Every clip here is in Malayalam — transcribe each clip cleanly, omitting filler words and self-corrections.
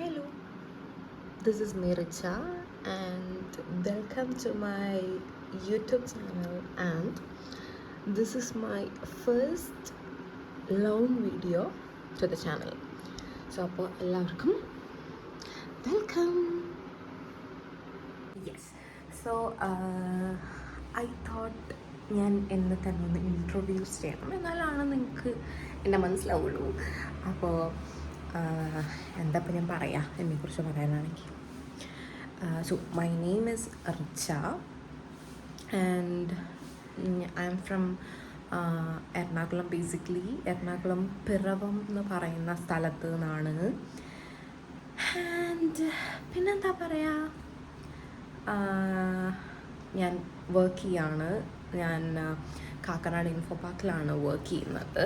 Hello, this is Miricha and welcome to my YouTube channel, and this is my first long video to the channel. So അപ്പോൾ എല്ലാവർക്കും welcome. Yes, so I thought ഞാൻ എന്നെ തന്നെ ഒന്ന് ഇൻട്രൊഡ്യൂസ് ചെയ്യണം, എന്നാലാണ് നിങ്ങൾക്ക് എന്നെ മനസ്സിലാവുള്ളൂ. അപ്പോൾ എന്താ ഇപ്പം ഞാൻ പറയാം എന്നെക്കുറിച്ച് പറയാനാണെങ്കിൽ, so my name is Richa and I am from Ernakulam. Basically Ernakulam Piravam എന്ന് പറയുന്ന സ്ഥലത്ത് നിന്നാണ്. ആൻഡ് പിന്നെന്താ പറയുക, ഞാൻ വർക്ക് ചെയ്യാണ്. ഞാൻ കാക്കനാട് ഇൻഫോ പാർക്കിലാണ് വർക്ക് ചെയ്യുന്നത്.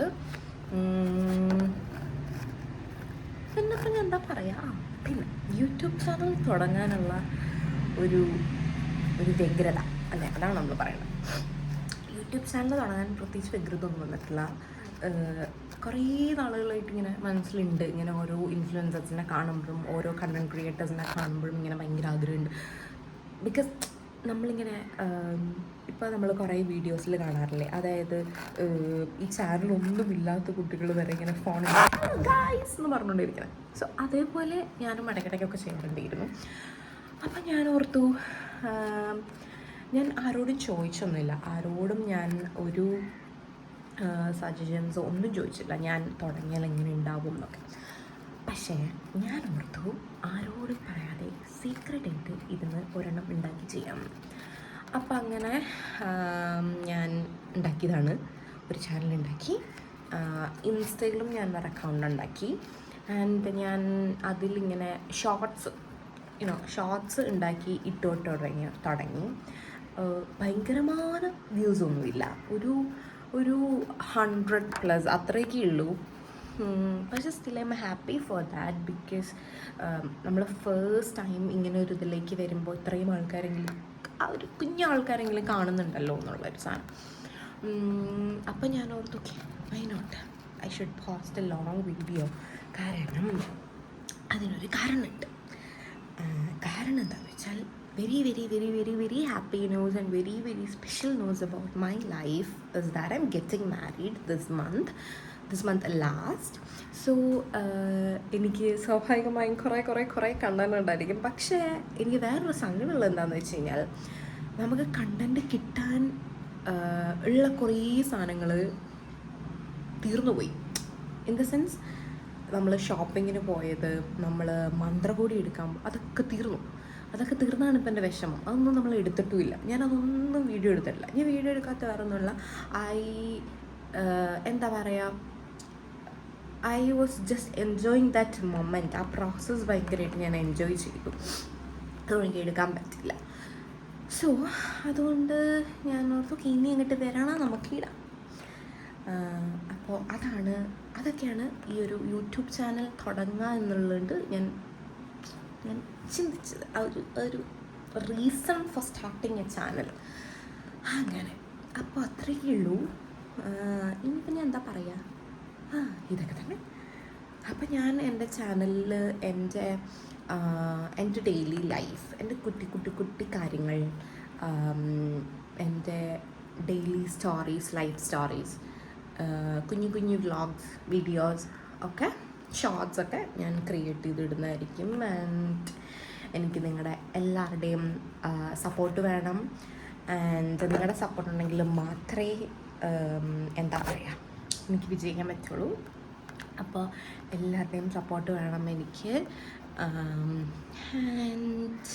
പിന്നെ പിന്നെ എന്താ പറയുക, പിന്നെ യൂട്യൂബ് ചാനൽ തുടങ്ങാനുള്ള ഒരു വ്യഗ്രത അല്ലേ, അതാണ് നമ്മൾ പറയുന്നത്. യൂട്യൂബ് ചാനൽ തുടങ്ങാൻ പ്രത്യേകിച്ച് വ്യഗ്രതൊന്നും വന്നിട്ടില്ല. കുറേ നാളുകളായിട്ട് ഇങ്ങനെ മനസ്സിലുണ്ട്, ഇങ്ങനെ ഓരോ ഇൻഫ്ലുവൻസേഴ്സിനെ കാണുമ്പോഴും ഓരോ കണ്ടൻറ് ക്രിയേറ്റേഴ്സിനെ കാണുമ്പോഴും ഇങ്ങനെ ഭയങ്കര ആഗ്രഹമുണ്ട്. ബിക്കോസ് നമ്മളിങ്ങനെ ഇപ്പോൾ നമ്മൾ കുറേ വീഡിയോസിൽ കാണാറില്ലേ, അതായത് ഈ ചാനലൊന്നുമില്ലാത്ത കുട്ടികൾ വരെ ഇങ്ങനെ ഫോണിൽ ഗായ്സ് എന്ന് പറഞ്ഞുകൊണ്ടിരിക്കണം. സോ അതേപോലെ ഞാനും ഇടയ്ക്കിടയ്ക്കൊക്കെ ചെയ്യാറുണ്ടായിരുന്നു. അപ്പം ഞാൻ ഓർത്തു, ഞാൻ ആരോടും ചോദിച്ചൊന്നുമില്ല, ആരോടും ഞാൻ ഒരു സജഷൻസോ ഒന്നും ചോദിച്ചില്ല ഞാൻ തുടങ്ങിയാൽ എങ്ങനെ ഉണ്ടാവും എന്നൊക്കെ. പക്ഷേ ഞാൻ ഓർത്തു ആരോടും പറയാതെ സീക്രട്ടായിട്ട് ഇതിന് ഒരെണ്ണം ഉണ്ടാക്കി ചെയ്യാം. അപ്പം അങ്ങനെ ഞാൻ ഉണ്ടാക്കിയതാണ്, ഒരു ചാനൽ ഉണ്ടാക്കി. ഇൻസ്റ്റയിലും ഞാൻ ഒരു അക്കൗണ്ട് ഉണ്ടാക്കി. ആൻഡ് ഞാൻ അതിലിങ്ങനെ ഷോർട്സ് ഉണ്ടാക്കി തുടങ്ങി. ഭയങ്കരമായ വ്യൂസൊന്നുമില്ല, ഒരു 100+ അത്രയൊക്കെ ഉള്ളൂ. പക്ഷേ still I am happy for that, because നമ്മൾ ഫസ്റ്റ് ടൈം ഇങ്ങനെ ഒരു ഇതിലേക്ക് വരുമ്പോൾ ഇത്രയും ആൾക്കാരെങ്കിലും, ആ ഒരു കുഞ്ഞു ആൾക്കാരെങ്കിലും കാണുന്നുണ്ടല്ലോ എന്നുള്ളൊരു സാധനം. അപ്പം ഞാൻ ഓർത്തു, okay, why not, I should post a long video. കാരണം അതിനൊരു കാരണമുണ്ട്. കാരണം എന്താണെന്ന് വെച്ചാൽ, very very very very very happy news and very very special news about my life is that I'm getting married this month last. So എനിക്ക് സ്വാഭാവികമായും കുറേ കണ്ടന്റ് ഉണ്ടായിരിക്കും. പക്ഷേ എനിക്ക് വേറൊരു സങ്കടമുള്ളത് എന്താണെന്ന് വെച്ച് കഴിഞ്ഞാൽ, നമുക്ക് കണ്ടന്റ് കിട്ടാൻ ഉള്ള കുറേ സാധനങ്ങൾ തീർന്നുപോയി. ഇൻ ദ സെൻസ്, നമ്മൾ ഷോപ്പിങ്ങിന് പോയത്, നമ്മൾ മന്ത്രകോടി എടുക്കാൻ, അതൊക്കെ തീർന്നാണ് ഇപ്പം എൻ്റെ വിഷമം. അതൊന്നും നമ്മൾ എടുത്തിട്ടുമില്ല. ഞാനതൊന്നും വീഡിയോ എടുത്തിട്ടില്ല. ഞാൻ വീഡിയോ എടുക്കാത്ത വേറെ ഒന്നുമില്ല, എന്താ പറയുക, I was just enjoying that moment. ആ പ്രോസസ്സ് ഭയങ്കരമായിട്ട് ഞാൻ എൻജോയ് ചെയ്തു. അതുകൊണ്ട് എനിക്ക് എടുക്കാൻ പറ്റില്ല. സോ അതുകൊണ്ട് ഞാൻ ഓർത്തു, ഇനി അങ്ങോട്ട് വരണം, നമുക്കിടാം. അപ്പോൾ അതൊക്കെയാണ് ഈ ഒരു യൂട്യൂബ് ചാനൽ തുടങ്ങുക എന്നുള്ളത് ഞാൻ ചിന്തിച്ചത്, ഒരു reason for starting A channel. അങ്ങനെ അപ്പോൾ അത്രയേ ഉള്ളൂ. ഇനിയിപ്പോൾ ഞാൻ എന്താ പറയുക, ഇതൊക്കെ തന്നെ. അപ്പം ഞാൻ എൻ്റെ ചാനലിൽ എൻ്റെ ഡെയിലി ലൈഫ്, എൻ്റെ കുട്ടി കാര്യങ്ങൾ, എൻ്റെ ഡെയിലി സ്റ്റോറീസ്, ലൈഫ് സ്റ്റോറീസ്, കുഞ്ഞു വ്ളോഗ്സ്, വീഡിയോസ് ഒക്കെ, ഷോർട്സൊക്കെ ഞാൻ ക്രിയേറ്റ് ചെയ്തിടുന്നതായിരിക്കും. ആൻഡ് എനിക്ക് നിങ്ങളുടെ എല്ലാവരുടെയും സപ്പോർട്ട് വേണം. ആൻഡ് നിങ്ങളുടെ സപ്പോർട്ട് ഉണ്ടെങ്കിൽ മാത്രമേ എന്താ പറയുക, എനിക്ക് വിജയിക്കാൻ പറ്റുള്ളൂ. അപ്പോൾ എല്ലാവരുടെയും സപ്പോർട്ട് വേണം എനിക്ക്. ആൻഡ്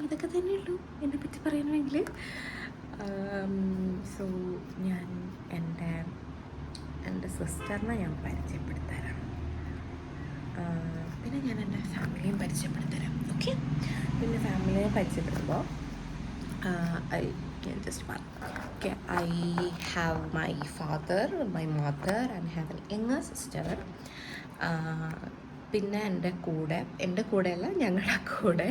ഇതൊക്കെ തന്നെയുള്ളൂ എന്നെപ്പറ്റി പറയണമെങ്കിൽ. സോ ഞാൻ എൻ്റെ സിസ്റ്ററിനെ ഞാൻ പരിചയപ്പെടുത്തരാം. പിന്നെ ഞാൻ എൻ്റെ ഫാമിലിയും പരിചയപ്പെടുത്തരാം. ഓക്കെ, പിന്നെ ഫാമിലിയെ പരിചയപ്പെടുമ്പോൾ ഞാൻ ജസ്റ്റ് പറഞ്ഞു, okay, I have my father, my mother, and have an younger sister. പിന്നെ എൻ്റെ കൂടെയല്ല, ഞങ്ങളുടെ കൂടെ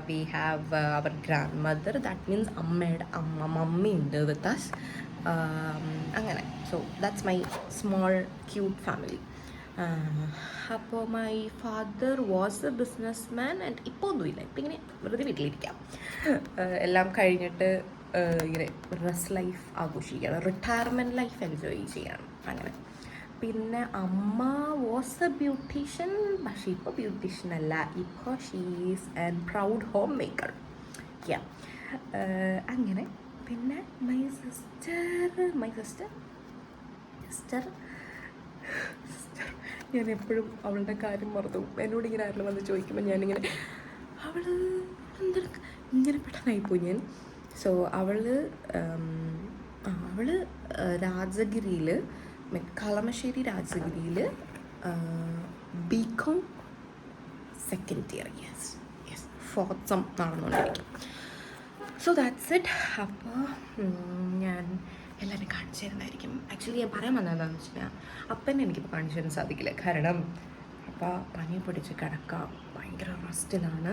we have our grand mother, that means അമ്മയുടെ മമ്മി ഉണ്ട് വിത്ത് അസ്. അങ്ങനെ, so that's my small cute family. അപ്പോൾ my father was a business man and ഇപ്പോൾ ഒന്നുമില്ല, ഇപ്പം ഇങ്ങനെ വെറുതെ വീട്ടിലിരിക്കാം. എല്ലാം കഴിഞ്ഞിട്ട് ഇങ്ങനെ റെസ്റ്റ് ലൈഫ് ആഘോഷിക്കുകയാണ്, റിട്ടയർമെൻറ്റ് ലൈഫ് എൻജോയ് ചെയ്യാണ് അങ്ങനെ. പിന്നെ അമ്മ വാസ് എ ബ്യൂട്ടീഷ്യൻ, പക്ഷേ ഇപ്പോൾ ബ്യൂട്ടീഷ്യൻ അല്ല, ഇപ്പോൾ she's and proud home maker. Yeah അങ്ങനെ. പിന്നെ മൈ സിസ്റ്റർ ഞാൻ എപ്പോഴും അവളുടെ കാര്യം മറന്നു. എന്നോട് ഇങ്ങനെ ആരെങ്കിലും വന്ന് ചോദിക്കുമ്പോൾ ഞാനിങ്ങനെ അവൾ എന്തൊക്കെ ഇങ്ങനെ പെട്ടെന്നായിപ്പോയി ഞാൻ. സോ അവൾ രാജഗിരിയിൽ, കളമശ്ശേരി രാജഗിരിയിൽ BCom second year, yes fourth sem നടന്നുകൊണ്ടിരിക്കും. So that's it. അപ്പോൾ ഞാൻ എല്ലാവരും കാണിച്ചു തരുന്നതായിരിക്കും. ആക്ച്വലി ഞാൻ പറയാൻ വന്നത് എന്താണെന്ന് വെച്ച് കഴിഞ്ഞാൽ അപ്പനെ എനിക്കിപ്പോൾ കാണിച്ചു തരാൻ സാധിക്കില്ല, കാരണം അപ്പോൾ പനി പിടിച്ച് കിടക്കാം, ഭയങ്കര റെസ്റ്റിലാണ്,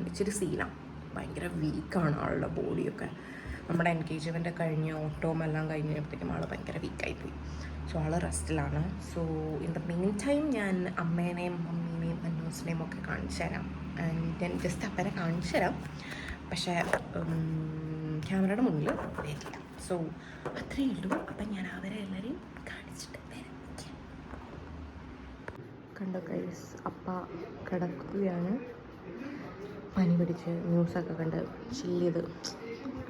ഇച്ചിരി സീനാണ്, ഭയങ്കര വീക്കാണ് ആളുടെ ബോഡിയൊക്കെ. നമ്മുടെ എൻഗേജ്മെൻ്റ് കഴിഞ്ഞ് ഓട്ടോം എല്ലാം കഴിഞ്ഞപ്പോഴത്തേക്കും ആൾ ഭയങ്കര വീക്കായിപ്പോയി. സോ ആൾ റെസ്റ്റിലാണ്. So in the mean time ഞാൻ അമ്മേനെയും മമ്മീനെയും അന്നൂസിനെയും ഒക്കെ കാണിച്ചു തരാം. ഞാൻ ജസ്റ്റ് അപ്പനെ കാണിച്ചു തരാം, പക്ഷേ ക്യാമറയുടെ മുന്നിൽ വരില്ല. സോ അത്രയേ ഉള്ളൂ. അപ്പം ഞാൻ അവരെ എല്ലാവരെയും കാണിച്ചിട്ട് വരാം. കണ്ടോ ഗൈസ്, അപ്പ കിടക്കുകയാണ്, പനി പിടിച്ച് ന്യൂസൊക്കെ കണ്ട് ചില്ല് ചെയ്ത്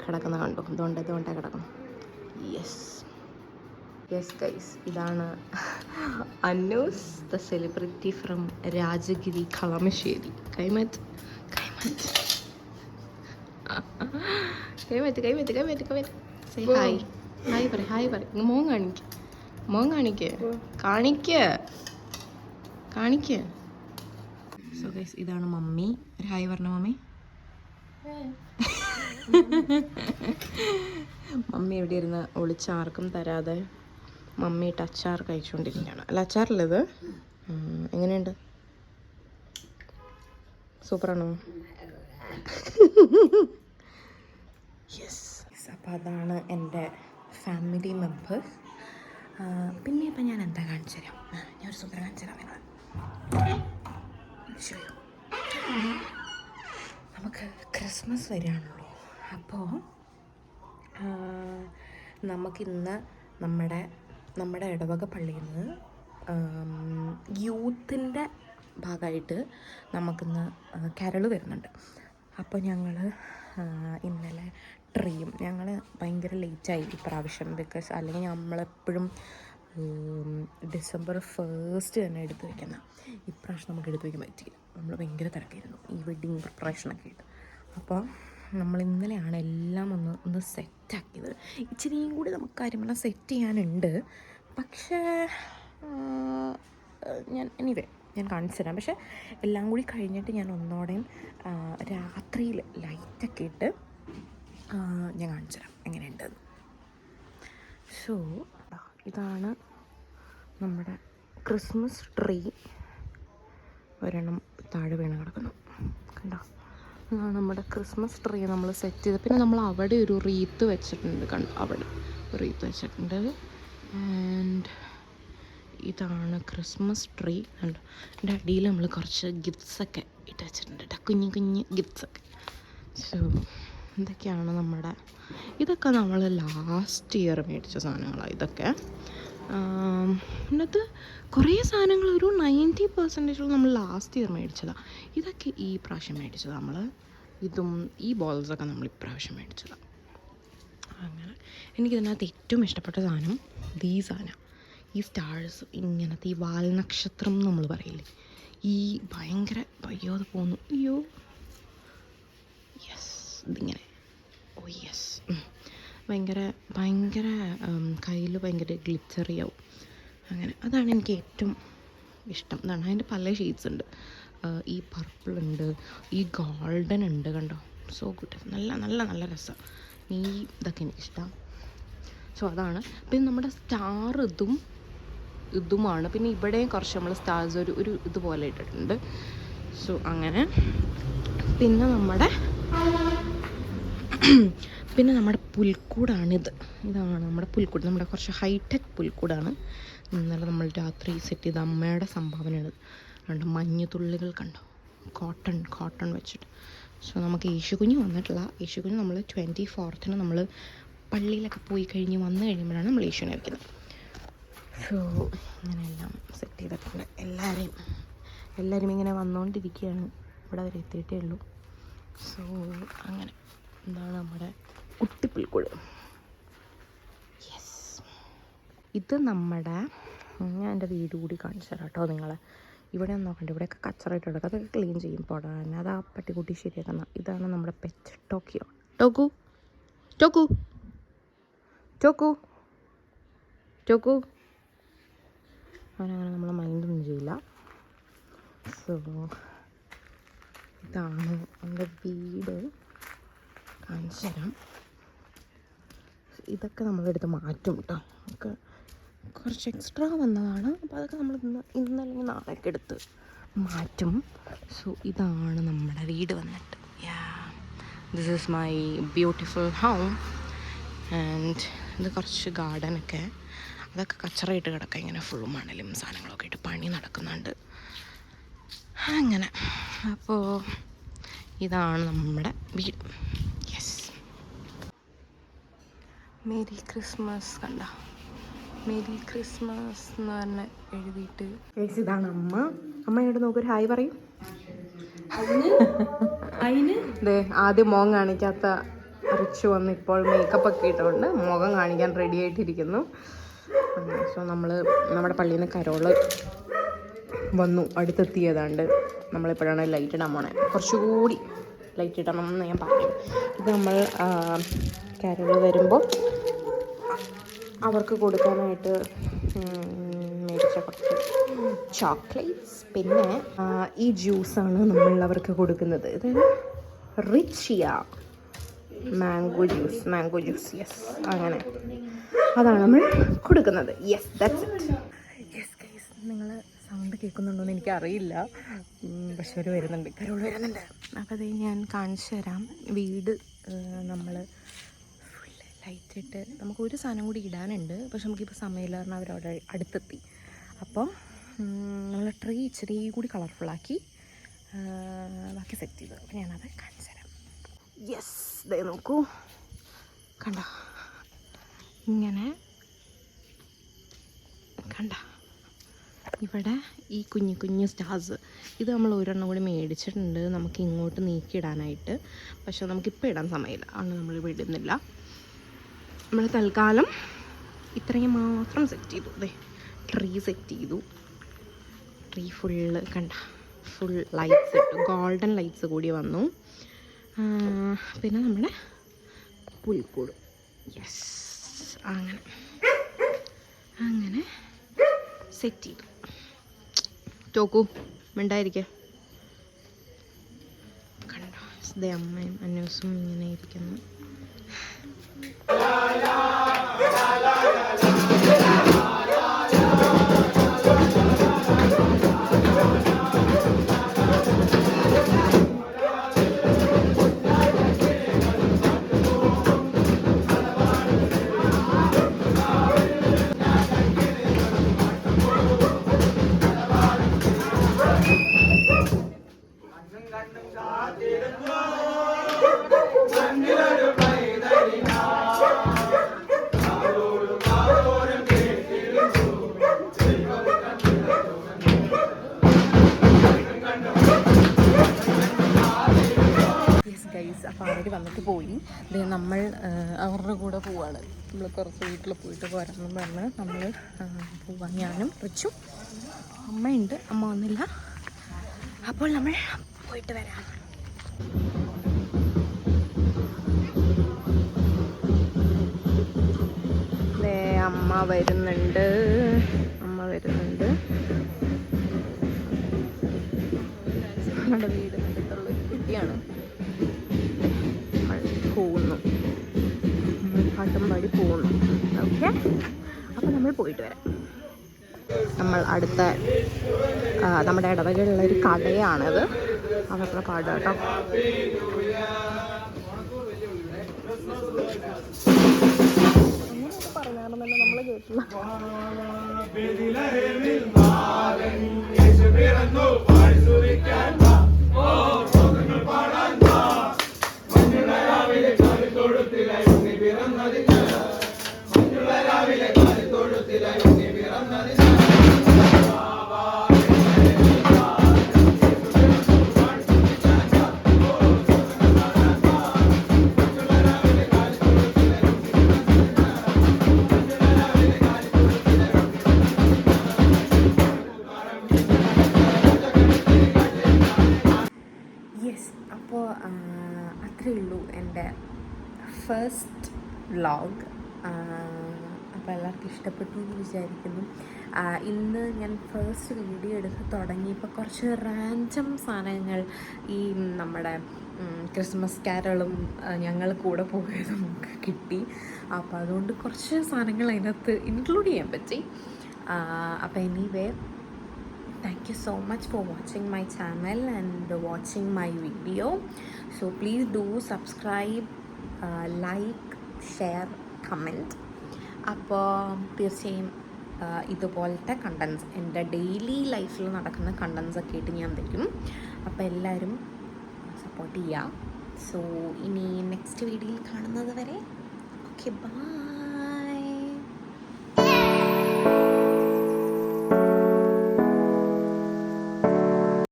കിടക്കുന്ന കണ്ടു. ഇതുകൊണ്ടാണ് കിടക്കണം. യെസ് ഗൈസ്, ഇതാണ് Annoos, the celebrity from Rajagiri Kalamassery. Kaimath say hi. Hi പറ. മോൻ കാണിക്ക്. സോ ഗൈസ്, ഇതാണ് മമ്മി. ഒരു ഹായ് പറഞ്ഞ മമ്മി. മമ്മി ഇവിടെ ഇരുന്ന് ഒളിച്ചാർക്കും തരാതെ മമ്മിയിട്ട് അച്ചാർ കഴിച്ചുകൊണ്ടിരിക്കുകയാണ്. അല്ല, അച്ചാറില്ലത്. എങ്ങനെയുണ്ട്? സൂപ്പറാണോ? യെസ്. അപ്പോൾ അതാണ് എൻ്റെ ഫാമിലി മെമ്പേഴ്സ്. പിന്നെ ഇപ്പം ഞാൻ എന്താ കാണിച്ചു തരാം, ഞാൻ ഒരു സൂപ്പർ കാണിച്ചു തരാം നിങ്ങൾ. നമുക്ക് ക്രിസ്മസ് വരികയാണല്ലോ. അപ്പോൾ നമുക്കിന്ന് നമ്മുടെ ഇടവക പള്ളിയിൽ നിന്ന് യൂത്തിൻ്റെ ഭാഗമായിട്ട് നമുക്കിന്ന് കരൾ വരുന്നുണ്ട്. അപ്പോൾ ഞങ്ങൾ ഇന്നലെ ട്രീയും, ഞങ്ങൾ ഭയങ്കര ലേറ്റായി ഇപ്രാവശ്യം, ബിക്കോസ് അല്ലെങ്കിൽ നമ്മളെപ്പോഴും ഡിസംബർ 1 തന്നെ എടുത്ത് വയ്ക്കുന്ന. ഇപ്രാവശ്യം നമുക്ക് എടുത്ത് വയ്ക്കാൻ പറ്റിയില്ല, നമ്മൾ ഭയങ്കര തിരക്കായിരുന്നു ഈ വെഡ്ഡിങ് പ്രിപ്പറേഷനൊക്കെ ആയിട്ട്. അപ്പോൾ നമ്മൾ ഇന്നലെയാണ് എല്ലാം ഒന്ന് സെറ്റാക്കിയത്. ഇച്ചിരിയും കൂടി നമുക്ക് കാര്യമെല്ലാം സെറ്റ് ചെയ്യാനുണ്ട്, പക്ഷേ ഞാൻ കാണിച്ചു തരാം. പക്ഷേ എല്ലാം കൂടി കഴിഞ്ഞിട്ട് ഞാൻ ഒന്നോടെയും രാത്രിയിൽ ലൈറ്റൊക്കെ ഇട്ട് ഞാൻ കാണിച്ചു തരാം എങ്ങനെയുണ്ട്. സോ ഇതാണ് നമ്മുടെ ക്രിസ്മസ് ട്രീ. ഒരെണ്ണം താഴെ വീണ് കിടക്കുന്നു, കണ്ടോ? അതാണ് നമ്മുടെ ക്രിസ്മസ് ട്രീ നമ്മൾ സെറ്റ് ചെയ്ത്. പിന്നെ നമ്മൾ അവിടെ ഒരു റീത്ത് വെച്ചിട്ടുണ്ട്, കണ്ടോ? അവിടെ ഒരു റീത്ത് വെച്ചിട്ടുണ്ട്. ആൻഡ് ഇതാണ് ക്രിസ്മസ് ട്രീ, കണ്ടോ? എൻ്റെ അടിയിൽ നമ്മൾ കുറച്ച് ഗിഫ്റ്റ്സൊക്കെ ഇട്ട് വെച്ചിട്ടുണ്ട് കേട്ടോ, കുഞ്ഞ് ഗിഫ്റ്റ്സൊക്കെ. സോ ഇതൊക്കെയാണ് നമ്മുടെ, ഇതൊക്കെ നമ്മൾ ലാസ്റ്റ് ഇയർ മേടിച്ച സാധനങ്ങളാണ് ഇതൊക്കെ. ഇതിനകത്ത് കുറേ സാധനങ്ങൾ, ഒരു 90% നമ്മൾ ലാസ്റ്റ് ഇയർ മേടിച്ചതാണ്. ഇതൊക്കെ ഈ പ്രാവശ്യം മേടിച്ചതാണ് നമ്മൾ. ഈ ബോൾസൊക്കെ നമ്മൾ ഇപ്രാവശ്യം മേടിച്ചതാണ്. അങ്ങനെ എനിക്കിതിനകത്ത് ഏറ്റവും ഇഷ്ടപ്പെട്ട സാധനം ഈ സാധനം, ഈ സ്റ്റാഴ്സ്, ഇങ്ങനത്തെ ഈ വാൽനക്ഷത്രം നമ്മൾ പറയില്ലേ, ഈ ഭയങ്കര അത് പോന്നു. യെസ്, ഇതിങ്ങനെ യെസ്, ഭയങ്കര കയ്യിൽ ഭയങ്കര ഗ്ലിറ്ററിയാവും. അങ്ങനെ അതാണ് എനിക്ക് ഏറ്റവും ഇഷ്ടം. ഇതാണ്, അതിൻ്റെ പല ഷെയ്ഡ്സ് ഉണ്ട്. ഈ പർപ്പിൾ ഉണ്ട്, ഈ ഗോൾഡൻ ഉണ്ട്, കണ്ടോ? സോ ഗുഡ്, നല്ല രസമാണ്. ഇതൊക്കെ എനിക്കിഷ്ടം. സോ അതാണ്. പിന്നെ നമ്മുടെ സ്റ്റാർ ഇതുമാണ്. പിന്നെ ഇവിടെയും കുറച്ച് നമ്മൾ സ്റ്റാർസ് ഒരു ഇതുപോലെ ഇട്ടിട്ടുണ്ട്. സോ അങ്ങനെ. പിന്നെ നമ്മുടെ പിന്നെ നമ്മുടെ പുൽക്കൂടാണിത്. ഇതാണ് നമ്മുടെ പുൽക്കൂട്. നമ്മുടെ കുറച്ച് ഹൈടെക് പുൽക്കൂടാണ്. ഇന്നലെ നമ്മൾ രാത്രി സെറ്റ് ചെയ്ത അമ്മയുടെ സംഭാവനയാണ്. രണ്ട് മഞ്ഞുതുള്ളികൾ കണ്ടോ, കോട്ടൺ വെച്ചിട്ട്. സോ നമുക്ക് യേശുകുഞ്ഞ് വന്നിട്ടില്ല. യേശുകുഞ്ഞ് നമ്മൾ 24th നമ്മൾ പള്ളിയിലൊക്കെ പോയി കഴിഞ്ഞ് വന്നു കഴിയുമ്പോഴാണ് നമ്മൾ യേശുവിനെ വയ്ക്കുന്നത്. സോ അങ്ങനെയെല്ലാം സെറ്റ് ചെയ്തിട്ടുണ്ട്. എല്ലാവരും ഇങ്ങനെ വന്നുകൊണ്ടിരിക്കുകയാണ്. ഇവിടെ വരെ എത്തിയിട്ടേ ഉള്ളൂ. സോ അങ്ങനെ എന്താണ് നമ്മുടെ കുട്ടിപ്പുൽക്കൂട്. യെസ്, ഇത് നമ്മുടെ, ഞാൻ എൻ്റെ വീട് കൂടി കാണിച്ചു തരാം കേട്ടോ നിങ്ങളെ. ഇവിടെ ഒന്ന് നോക്കണ്ട, ഇവിടെയൊക്കെ കച്ചറായിട്ട് കിടക്കും. അതൊക്കെ ക്ലീൻ ചെയ്യും പോടാൻ. അത് ആ പട്ടിക്കുട്ടി ശരിയാക്കുന്ന. ഇതാണ് നമ്മുടെ പെറ്റ് ടോക്കിയോ. ടോക്കു ടോക്കു ടോക്കു ടോക്കു അവനങ്ങനെ നമ്മൾ മൈൻഡൊന്നും ചെയ്യില്ല. സോ ഇതാണ് എൻ്റെ വീട്. കാണിച്ചു തരാം. ഇതൊക്കെ നമ്മളെടുത്ത് മാറ്റും കേട്ടോ. നമുക്ക് കുറച്ച് എക്സ്ട്രാ വന്നതാണ്. അപ്പോൾ അതൊക്കെ നമ്മൾ ഇന്നല്ലെങ്കിൽ നാളേക്ക് എടുത്ത് മാറ്റും. സോ ഇതാണ് നമ്മുടെ വീട് വന്നിട്ട്. This is my beautiful home. And ഇത് കുറച്ച് ഗാർഡനൊക്കെ, അതൊക്കെ കച്ചറയിട്ട് കിടക്കുക. ഇങ്ങനെ ഫുൾ മണലും സാധനങ്ങളൊക്കെ ആയിട്ട് പണി നടക്കുന്നുണ്ട്. അങ്ങനെ അപ്പോൾ ഇതാണ് നമ്മുടെ വീട്. യെസ്, മേരി ക്രിസ്മസ് കണ്ട, മേരി ക്രിസ്മസ് എന്ന് പറഞ്ഞ് എഴുതിയിട്ട്. ഇതാണ് അമ്മ. അമ്മയോട് നോക്കൊരു ഹായ് പറയും. അതെ, ആദ്യം മോൻ കാണിക്കാത്ത അരച്ചു വന്ന് ഇപ്പോൾ മേക്കപ്പ് ഒക്കെ ഇട്ടുകൊണ്ട് മുഖം കാണിക്കാൻ റെഡി ആയിട്ടിരിക്കുന്നു. സോ നമ്മൾ നമ്മുടെ പള്ളിയിൽ നിന്ന് കരോള് വന്നു, അടുത്തെത്തിയതാണ്ട്. നമ്മളിപ്പോഴാണ് ലൈറ്റ് ഇടാൻ പോണേ. കുറച്ചുകൂടി ലൈറ്റ് ഇടണം എന്ന് ഞാൻ പറയും. ഇത് നമ്മൾ കരോള് വരുമ്പോൾ അവർക്ക് കൊടുക്കാനായിട്ട് മേടിച്ച കുറച്ച് ചോക്ലേറ്റ്സ്. പിന്നെ ഈ ജ്യൂസാണ് നമ്മൾ അവർക്ക് കൊടുക്കുന്നത്. ഇത് റിച്ചിയ മാംഗോ ജ്യൂസ്. യെസ്, അങ്ങനെ അതാണ് നമ്മൾ കൊടുക്കുന്നത്. Yes, that's it. Yes guys, നിങ്ങൾ സൗണ്ട് കേൾക്കുന്നുണ്ടോയെന്ന് എനിക്കറിയില്ല. പക്ഷെ അവർ വരുന്നുണ്ട്, കരോൾ വരുന്നുണ്ട്. അപ്പോൾ അത് ഞാൻ കാണിച്ചു തരാം. വീട് നമ്മൾ ഫുള്ള് ലൈറ്റിട്ട്, നമുക്കൊരു സാധനം കൂടി ഇടാനുണ്ട്. പക്ഷെ നമുക്കിപ്പോൾ സമയമില്ല കാരണം അവരവിടെ അടുത്തെത്തി. അപ്പോൾ നമ്മൾ ട്രീ ഇച്ചിരി കൂടി കളർഫുള്ളാക്കി ബാക്കി സെറ്റ് ചെയ്തു. അപ്പോൾ ഞാനത് കാണിച്ചു തരാം. യെസ്, ദേ നോക്കൂ, കണ്ട ഇങ്ങനെ കണ്ട ഇവിടെ ഈ കുഞ്ഞു സ്റ്റാർസ്. ഇത് നമ്മൾ ഒരെണ്ണം കൂടി മേടിച്ചിട്ടുണ്ട് നമുക്ക് ഇങ്ങോട്ട് നീക്കിയിടാനായിട്ട്. പക്ഷെ നമുക്കിപ്പോൾ ഇടാൻ സമയമില്ല, അതുകൊണ്ട് നമ്മളിപ്പോൾ ഇടുന്നില്ല. നമ്മൾ തൽക്കാലം ഇത്രയും മാത്രം സെറ്റ് ചെയ്തു. അതെ, ട്രീ സെറ്റ് ചെയ്തു. ട്രീ ഫുള്ള് കണ്ട, ഫുൾ ലൈറ്റ്സ് ഇട്ടു. ഗോൾഡൻ ലൈറ്റ്സ് കൂടി വന്നു. പിന്നെ നമ്മുടെ പുൽക്കൂട്. യെസ്, അങ്ങനെ സെറ്റ് ചെയ്തു. ടോക്കു മിണ്ടായിരിക്കേ. കണ്ടോ, ഇതേ അമ്മയും അന്വേഷും ഇങ്ങനെ ഇരിക്കുന്നു. അപ്പോൾ അവർ വന്നിട്ട് പോയി. നമ്മൾ അവരുടെ കൂടെ പോവാണ്. നമ്മൾ കുറച്ച് വീട്ടിൽ പോയിട്ട് പോരാമെന്ന് പറഞ്ഞ് നമ്മൾ പോവാൻ, ഞാനും റിച്ചും. അമ്മയുണ്ട്, അമ്മ വന്നില്ല. അപ്പോൾ നമ്മൾ പോയിട്ട് വരാം. അമ്മ വരുന്നുണ്ട്. നമ്മുടെ വീടിനടുത്തുള്ളൊരു കുട്ടിയാണ്. പോകുന്നു, പാട്ടും പാടി പോകുന്നു. ഓക്കെ, അപ്പോൾ നമ്മൾ പോയിട്ട് വരാം. നമ്മൾ അടുത്ത നമ്മുടെ ഇടവകയിലുള്ളൊരു കടയാണത്. അവരുടെ പാടുക കേട്ടോ. ആണെന്ന് തന്നെ നമ്മൾ കേട്ടില്ല. യെസ്, അപ്പോൾ അത്രയേ ഉള്ളൂ എൻ്റെ ഫസ്റ്റ് വ്ളോഗ്. അപ്പോൾ എല്ലാവർക്കും ഇഷ്ടപ്പെട്ടു എന്ന് വിചാരിക്കുന്നു. ഇന്ന് ഞാൻ ഫസ്റ്റ് വീഡിയോ എടുത്ത് തുടങ്ങിയപ്പോൾ കുറച്ച് റാൻഡം സാധനങ്ങൾ ഈ നമ്മുടെ ക്രിസ്മസ് കാരളും ഞങ്ങൾ കൂടെ പോയതും ഒക്കെ കിട്ടി. അപ്പോൾ അതുകൊണ്ട് കുറച്ച് സാധനങ്ങൾ അതിനകത്ത് ഇൻക്ലൂഡ് ചെയ്യാൻ പറ്റി. അപ്പോൾ anyway, thank you so much for watching my channel and watching my video. So please do subscribe, like, share, comment. അപ്പോൾ തീർച്ചയായും ഇതുപോലത്തെ കണ്ടൻസ്, എൻ്റെ ഡെയിലി ലൈഫിൽ നടക്കുന്ന കണ്ടൻസ് ഒക്കെ ആയിട്ട് ഞാൻ വരും. അപ്പോൾ എല്ലാവരും സപ്പോർട്ട് ചെയ്യുക. സോ ഇനി നെക്സ്റ്റ് വീഡിയോയിൽ കാണുന്നത് വരെ ഓക്കെ, ബൈ.